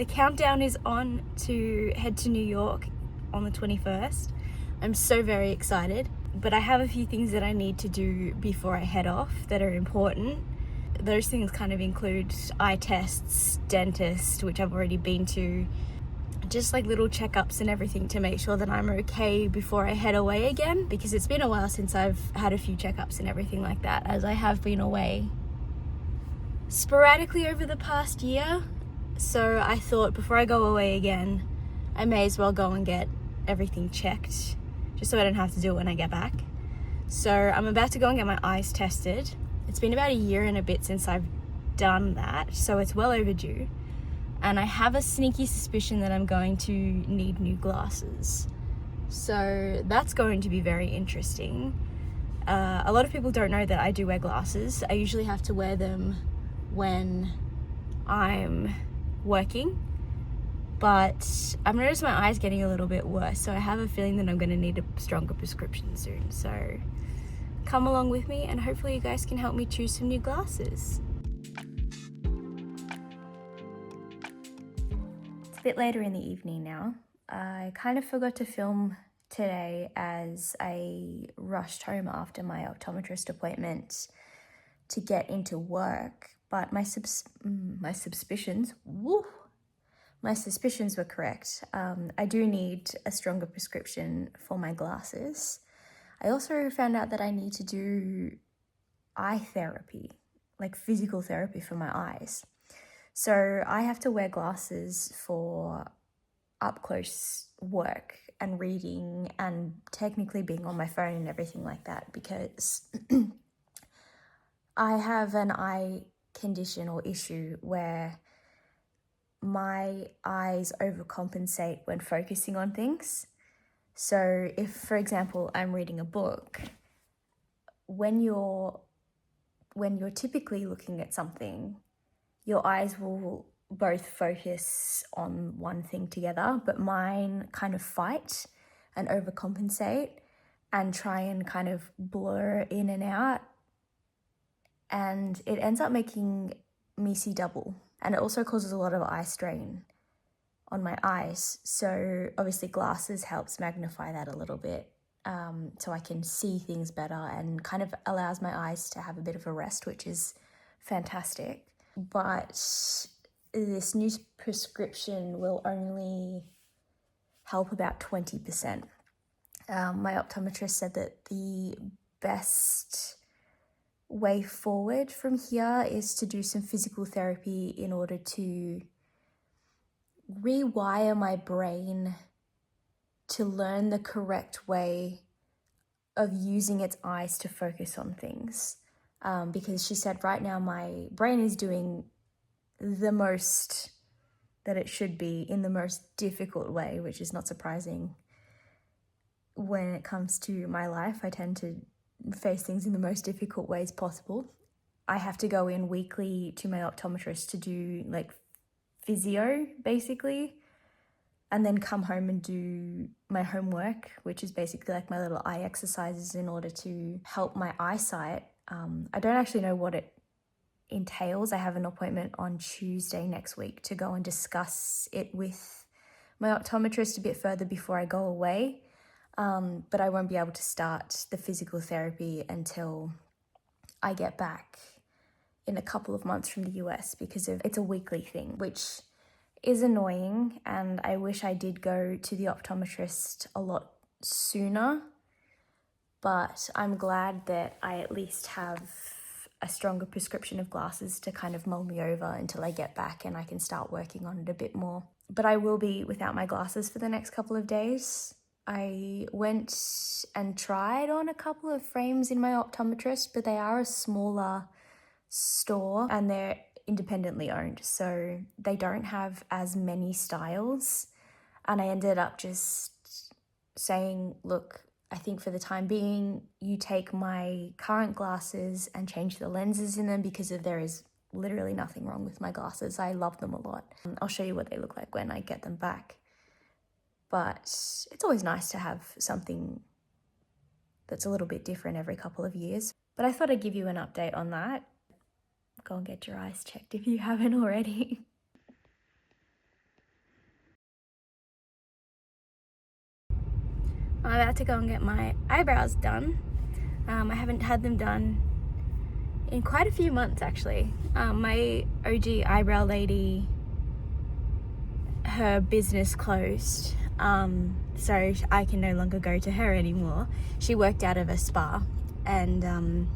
The countdown is on to head to New York on the 21st. I'm so very excited, but I have a few things that I need to do before I head off that are important. Those things kind of include eye tests, dentist, which I've already been to, just like little checkups and everything to make sure that I'm okay before I head away again, because it's been a while since I've had a few checkups and everything like that, as I have been away sporadically over the past year. So I thought before I go away again, I may as well go and get everything checked, just so I don't have to do it when I get back. So I'm about to go and get my eyes tested. It's been about a year and a bit since I've done that, so it's well overdue. And I have a sneaky suspicion that I'm going to need new glasses. So that's going to be very interesting. A lot of people don't know that I do wear glasses. I usually have to wear them when I'm working, but I've noticed my eyes getting a little bit worse, so I have a feeling that I'm going to need a stronger prescription soon. So come along with me and hopefully you guys can help me choose some new glasses. It's a bit later in the evening now. I kind of forgot to film today as I rushed home after my optometrist appointment to get into work, but my suspicions were correct. I do need a stronger prescription for my glasses. I also found out that I need to do eye therapy, like physical therapy for my eyes. So I have to wear glasses for up close work and reading and technically being on my phone and everything like that, because I have an eye condition or issue where my eyes overcompensate when focusing on things. So if, for example, I'm reading a book, when you're typically looking at something, your eyes will both focus on one thing together, but mine kind of fight and overcompensate and try and kind of blur in and out, and it ends up making me see double, and it also causes a lot of eye strain on my eyes. So obviously glasses helps magnify that a little bit, so I can see things better and kind of allows my eyes to have a bit of a rest, which is fantastic. But this new prescription will only help about 20%. My optometrist said that the best way forward from here is to do some physical therapy in order to rewire my brain to learn the correct way of using its eyes to focus on things. Because she said right now my brain is doing the most that it should be in the most difficult way, which is not surprising. When it comes to my life, I tend to face things in the most difficult ways possible. I have to go in weekly to my optometrist to do like physio basically, and then come home and do my homework, which is basically like my little eye exercises in order to help my eyesight. I don't actually know what it entails. I have an appointment on Tuesday next week to go and discuss it with my optometrist a bit further before I go away. But I won't be able to start the physical therapy until I get back in a couple of months from the US, because it's a weekly thing, which is annoying, and I wish I did go to the optometrist a lot sooner, but I'm glad that I at least have a stronger prescription of glasses to kind of mull me over until I get back and I can start working on it a bit more. But I will be without my glasses for the next couple of days. I went and tried on a couple of frames in my optometrist, but they are a smaller store and they're independently owned, so they don't have as many styles. And I ended up just saying, look, I think for the time being, you take my current glasses and change the lenses in them, because there is literally nothing wrong with my glasses. I love them a lot. I'll show you what they look like when I get them back. But it's always nice to have something that's a little bit different every couple of years. But I thought I'd give you an update on that. Go and get your eyes checked if you haven't already. I'm about to go and get my eyebrows done. I haven't had them done in quite a few months actually. My OG eyebrow lady, her business closed, so I can no longer go to her anymore. She worked out of a spa, and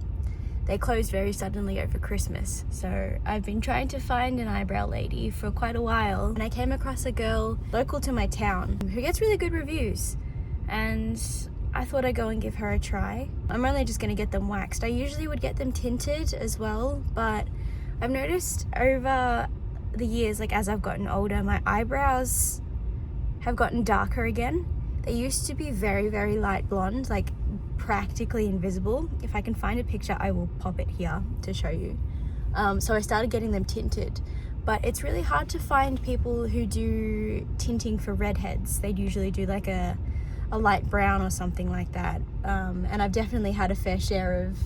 they closed very suddenly over Christmas. So I've been trying to find an eyebrow lady for quite a while, and I came across a girl local to my town who gets really good reviews, and I thought I'd go and give her a try. I'm only just gonna get them waxed. I usually would get them tinted as well, but I've noticed over the years, like as I've gotten older, my eyebrows have gotten darker again. They used to be very, very light blonde, like practically invisible. If I can find a picture, I will pop it here to show you. So I started getting them tinted, but it's really hard to find people who do tinting for redheads. They'd usually do like a light brown or something like that. And I've definitely had a fair share of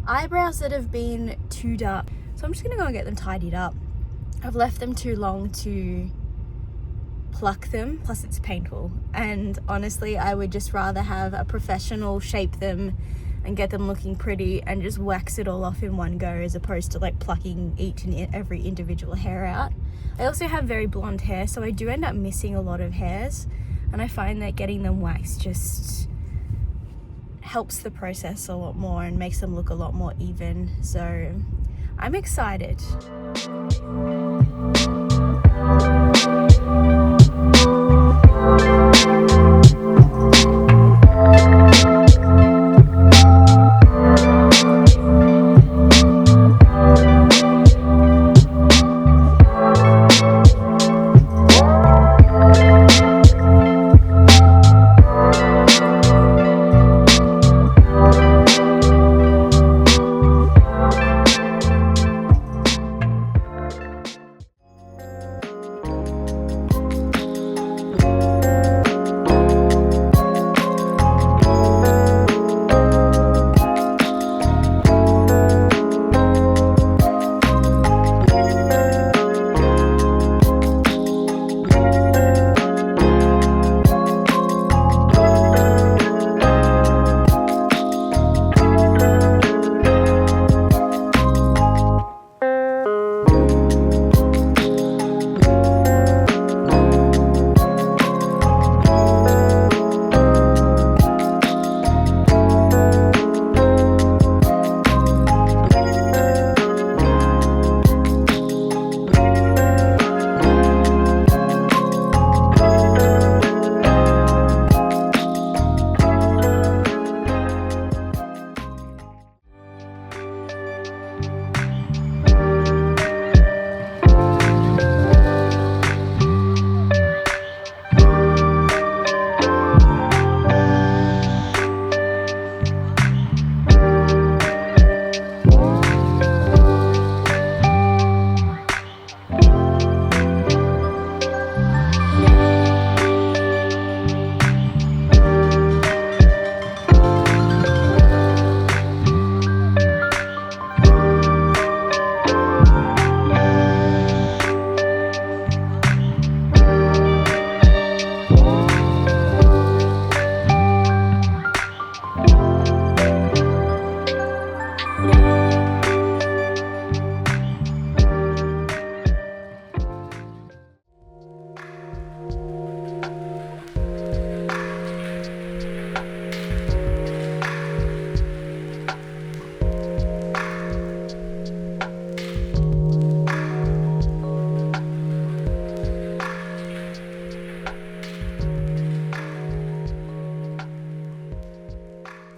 eyebrows that have been too dark. So I'm just gonna go and get them tidied up. I've left them too long to pluck them, plus it's painful, and honestly I would just rather have a professional shape them and get them looking pretty and just wax it all off in one go, as opposed to like plucking each and every individual hair out. I also have very blonde hair, so I do end up missing a lot of hairs, and I find that getting them waxed just helps the process a lot more and makes them look a lot more even. So I'm excited.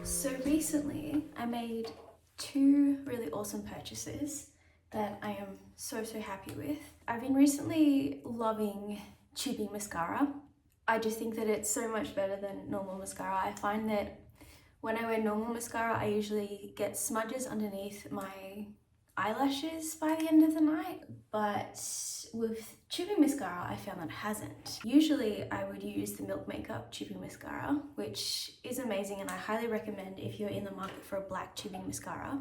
So recently I made two really awesome purchases that I am so happy with. I've been recently loving tubing mascara. I just think that it's so much better than normal mascara. I find that when I wear normal mascara, I usually get smudges underneath my eyelashes by the end of the night, but with tubing mascara I found that it hasn't. Usually I would use the Milk Makeup tubing mascara, which is amazing and I highly recommend if you're in the market for a black tubing mascara.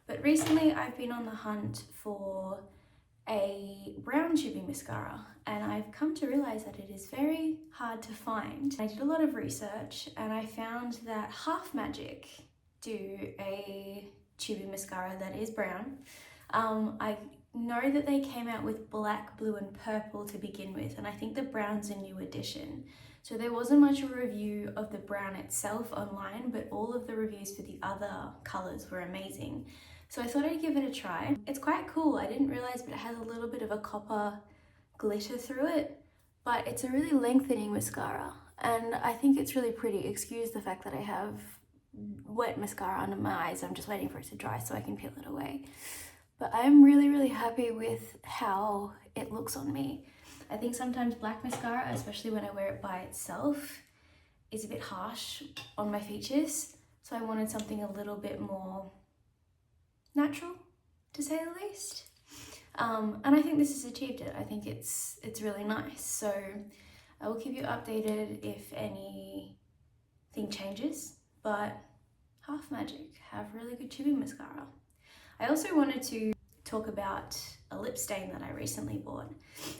But recently I've been on the hunt for a brown tubing mascara, and I've come to realize that it is very hard to find. I did a lot of research and I found that Half Magic do a tubing mascara that is brown. I know that they came out with black, blue and purple to begin with, and I think the brown's a new addition. So there wasn't much of a review of the brown itself online, but all of the reviews for the other colours were amazing. So I thought I'd give it a try. It's quite cool. I didn't realise, but it has a little bit of a copper glitter through it, but it's a really lengthening mascara and I think it's really pretty. Excuse the fact that I have wet mascara under my eyes. I'm just waiting for it to dry so I can peel it away. But I'm really happy with how it looks on me. I think sometimes black mascara, especially when I wear it by itself, is a bit harsh on my features. So I wanted something a little bit more natural, to say the least. And I think this has achieved it. I think it's really nice. So I will keep you updated if anything changes, but Half Magic have really good tubing mascara. I also wanted to talk about a lip stain that I recently bought.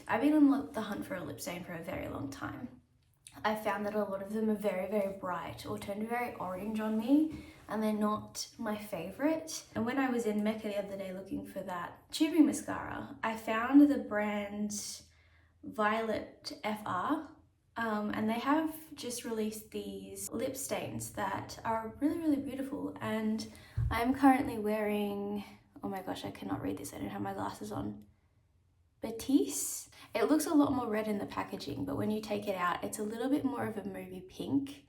I've been on the hunt for a lip stain for a very long time. I found that a lot of them are very bright or turned very orange on me, and they're not my favorite. And when I was in Mecca the other day looking for that tubing mascara, I found the brand Violet FR, and they have just released these lip stains that are really beautiful. And I'm currently wearing, oh my gosh, I cannot read this, I don't have my glasses on, Batiste. It looks a lot more red in the packaging, but when you take it out, it's a little bit more of a movie pink.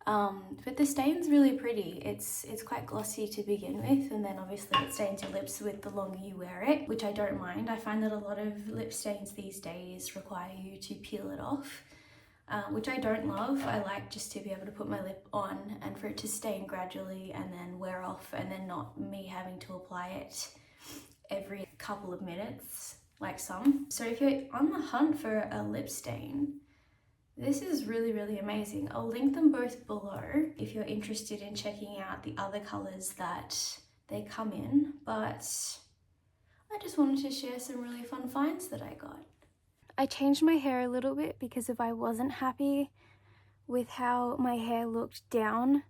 But the stain's really pretty. It's quite glossy to begin with, and then obviously it stains your lips with the longer you wear it, which I don't mind. I find that a lot of lip stains these days require you to peel it off, which I don't love. I like just to be able to put my lip on and for it to stain gradually and then wear off, and then not me having to apply it every couple of minutes like some. So if you're on the hunt for a lip stain, this is really amazing. I'll link them both below if you're interested in checking out the other colors that they come in, but I just wanted to share some really fun finds that I got. I changed my hair a little bit because if I wasn't happy with how my hair looked down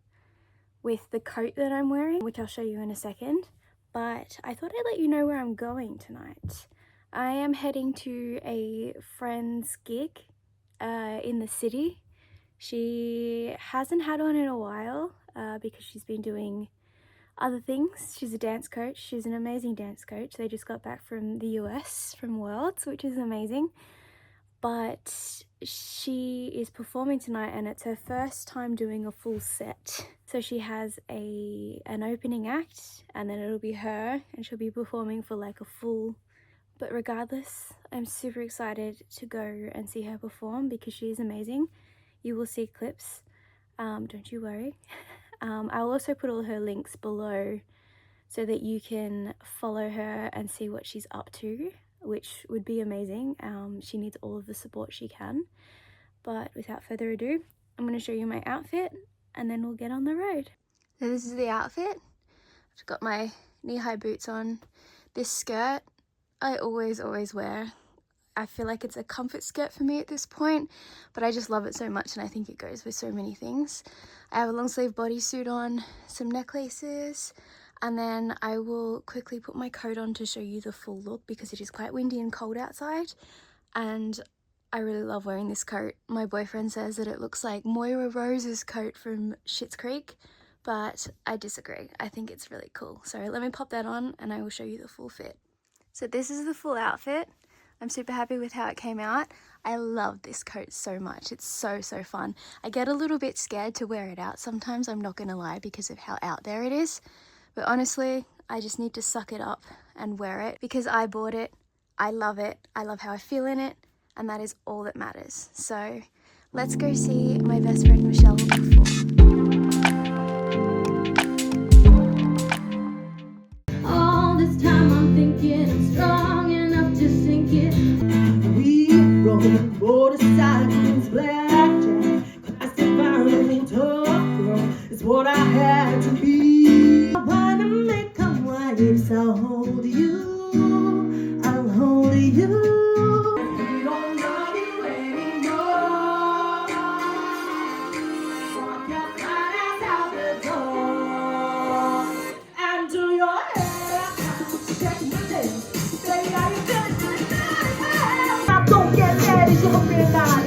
with the coat that I'm wearing, which I'll show you in a second, but I thought I'd let you know where I'm going tonight. I am heading to a friend's gig in the city. She hasn't had one in a while because she's been doing other things. She's a dance coach. She's an amazing dance coach. They just got back from the US, from Worlds, which is amazing. But she is performing tonight and it's her first time doing a full set. So she has an opening act and then it'll be her and she'll be performing for like a full. But regardless, I'm super excited to go and see her perform because she is amazing. You will see clips, don't you worry. I'll also put all her links below so that you can follow her and see what she's up to, which would be amazing. She needs all of the support she can. But without further ado, I'm going to show you my outfit and then we'll get on the road. So this is the outfit. I've got my knee-high boots on, this skirt I always wear. I feel like it's a comfort skirt for me at this point, but I just love it so much and I think it goes with so many things. I have a long sleeve bodysuit on, some necklaces, and then I will quickly put my coat on to show you the full look because it is quite windy and cold outside and I really love wearing this coat. My boyfriend says that it looks like Moira Rose's coat from Schitt's Creek, but I disagree. I think it's really cool. So let me pop that on and I will show you the full fit. So this is the full outfit. I'm super happy with how it came out. I love this coat so much. It's so fun. I get a little bit scared to wear it out sometimes, I'm not gonna lie, because of how out there it is. But honestly, I just need to suck it up and wear it because I bought it. I love how I feel in it, and that is all that matters. So let's go see my best friend Michelle perform. All this time I'm thinking I'm strong enough to sink it. We rode motorcycles, blackjack. I said finally tough girl is what I had to be. I wanna make a wife, so I'll hold you. I'll hold talking about